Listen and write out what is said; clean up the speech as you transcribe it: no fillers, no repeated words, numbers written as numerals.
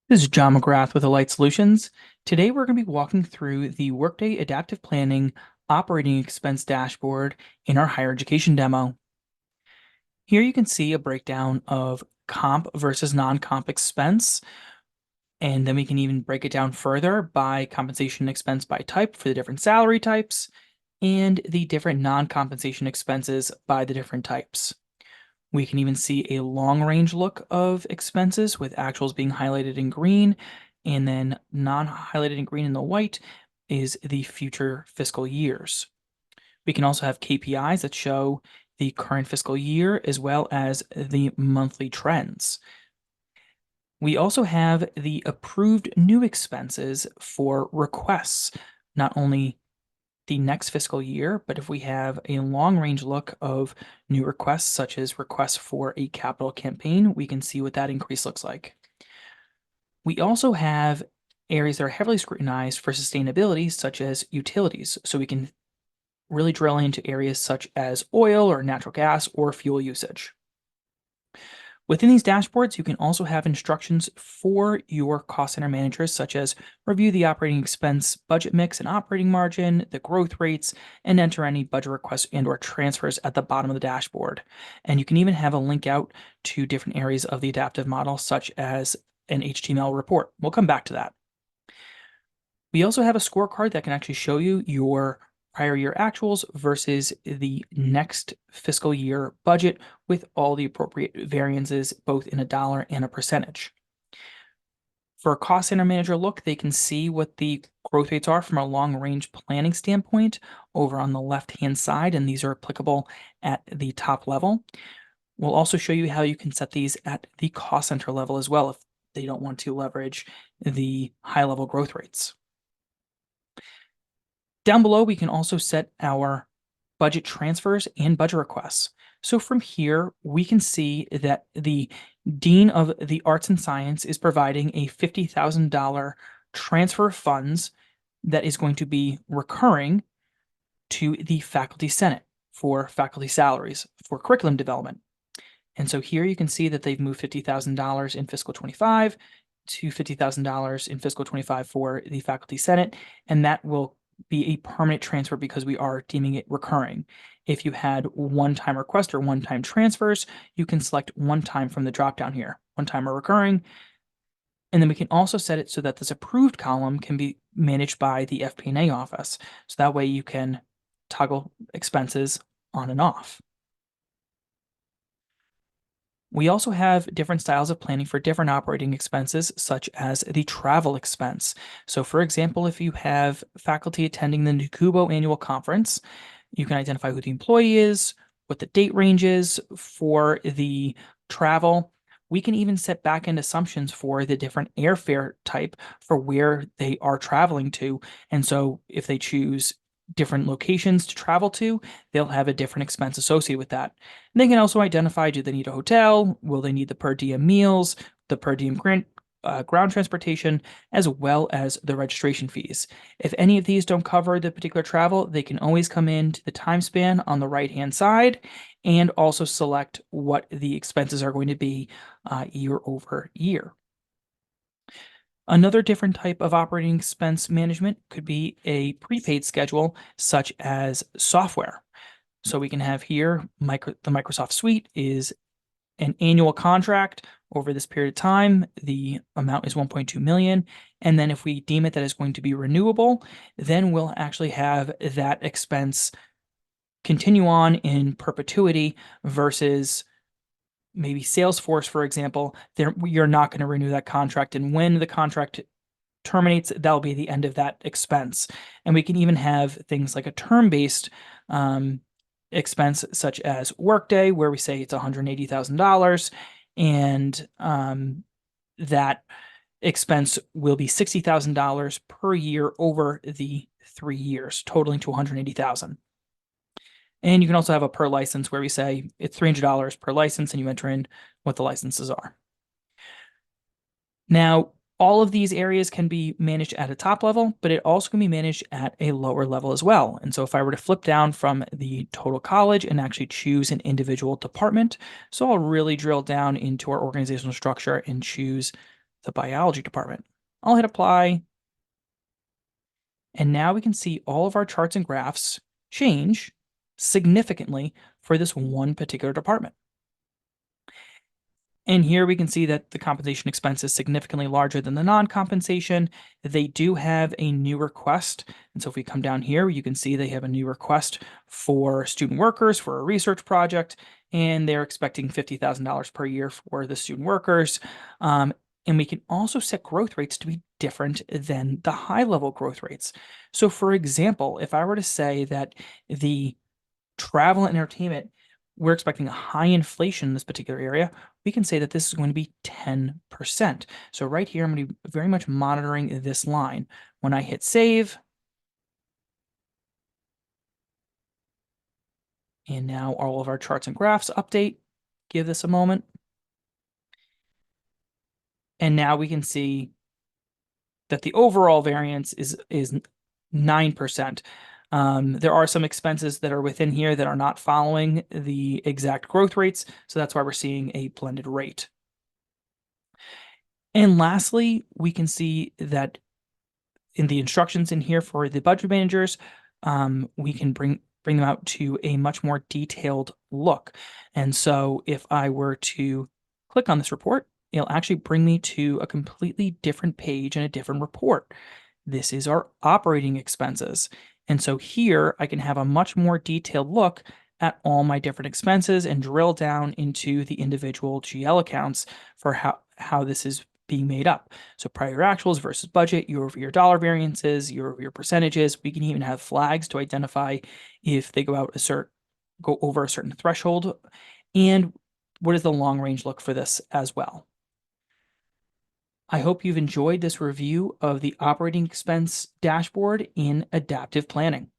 This is John McGrath with Alight Solutions. Today we're going to be walking through the Workday Adaptive Planning operating expense dashboard in our higher education demo. Here you can see a breakdown of comp versus non-comp expense, and then we can even break it down further by compensation expense by type for the different salary types and the different non-compensation expenses by the different types. We can even see a long range look of expenses with actuals being highlighted in green, and then non-highlighted in green in the white is the future fiscal years. We can also have KPIs that show the current fiscal year as well as the monthly trends. We also have the approved new expenses for requests, not only the next fiscal year, but if we have a long range look of new requests, such as requests for a capital campaign, we can see what that increase looks like. We also have areas that are heavily scrutinized for sustainability, such as utilities. So we can really drill into areas such as oil or natural gas or fuel usage. Within these dashboards, you can also have instructions for your cost center managers, such as review the operating expense budget mix and operating margin, the growth rates, and enter any budget requests and/or transfers at the bottom of the dashboard. And you can even have a link out to different areas of the adaptive model, such as an HTML report. We'll come back to that. We also have a scorecard that can actually show you your prior year actuals versus the next fiscal year budget with all the appropriate variances, both in a dollar and a percentage. For a cost center manager look, they can see what the growth rates are from a long range planning standpoint over on the left-hand side, and these are applicable at the top level. We'll also show you how you can set these at the cost center level as well if they don't want to leverage the high level growth rates. Down below, we can also set our budget transfers and budget requests. So from here, we can see that the Dean of the Arts and Science is providing a $50,000 transfer of funds that is going to be recurring to the Faculty Senate for faculty salaries for curriculum development. And so here you can see that they've moved $50,000 in fiscal 25 to $50,000 in fiscal 25 for the Faculty Senate, and that will be a permanent transfer because we are deeming it recurring. If you had one-time request or one-time transfers, you can select one time from the dropdown here, one time or recurring. And then we can also set it so that this approved column can be managed by the FP&A office. So that way you can toggle expenses on and off. We also have different styles of planning for different operating expenses, such as the travel expense. So for example, if you have faculty attending the NACUBO annual conference, you can identify who the employee is, what the date range is for the travel. We can even set back-end assumptions for the different airfare type for where they are traveling to. And so if they choose different locations to travel to, they'll have a different expense associated with that. And they can also identify, do they need a hotel? Will they need the per diem meals, the per diem ground transportation, as well as the registration fees. If any of these don't cover the particular travel, they can always come into the time span on the right-hand side and also select what the expenses are going to be year over year. Another different type of operating expense management could be a prepaid schedule, such as software. So we can have here, the Microsoft Suite is an annual contract over this period of time. The amount is 1.2 million. And then if we deem it that is going to be renewable, then we'll actually have that expense continue on in perpetuity versus maybe Salesforce, for example, you're not going to renew that contract. And when the contract terminates, that'll be the end of that expense. And we can even have things like a term-based expense, such as Workday, where we say it's $180,000, and that expense will be $60,000 per year over the 3 years, totaling to $180,000. And you can also have a per license where we say it's $300 per license and you enter in what the licenses are. Now, All of these areas can be managed at a top level, but it also can be managed at a lower level as well. And so if I were to flip down from the total college and actually choose an individual department, so I'll really drill down into our organizational structure and choose the biology department. I'll hit apply. And now we can see all of our charts and graphs change significantly for this one particular department. And here we can see that the compensation expense is significantly larger than the non-compensation. They do have a new request. And so if we come down here, you can see they have a new request for student workers for a research project, and they're expecting $50,000 per year for the student workers. And we can also set growth rates to be different than the high-level growth rates. So for example, if I were to say that the travel and entertainment, we're expecting a high inflation in this particular area, we can say that this is going to be 10%. So right here, I'm going to be very much monitoring this line. When I hit save, and now all of our charts and graphs update, give this a moment. And now we can see that the overall variance is 9%. There are some expenses that are within here that are not following the exact growth rates, so that's why we're seeing a blended rate. And lastly, we can see that in the instructions in here for the budget managers, we can bring them out to a much more detailed look. And so if I were to click on this report, it'll actually bring me to a completely different page and a different report. This is our operating expenses. And so here I can have a much more detailed look at all my different expenses and drill down into the individual GL accounts for how this is being made up. So prior actuals versus budget, year-over-year dollar variances, year-over-year percentages. We can even have flags to identify if they go over a certain threshold. And what does the long range look for this as well? I hope you've enjoyed this review of the operating expense dashboard in adaptive planning.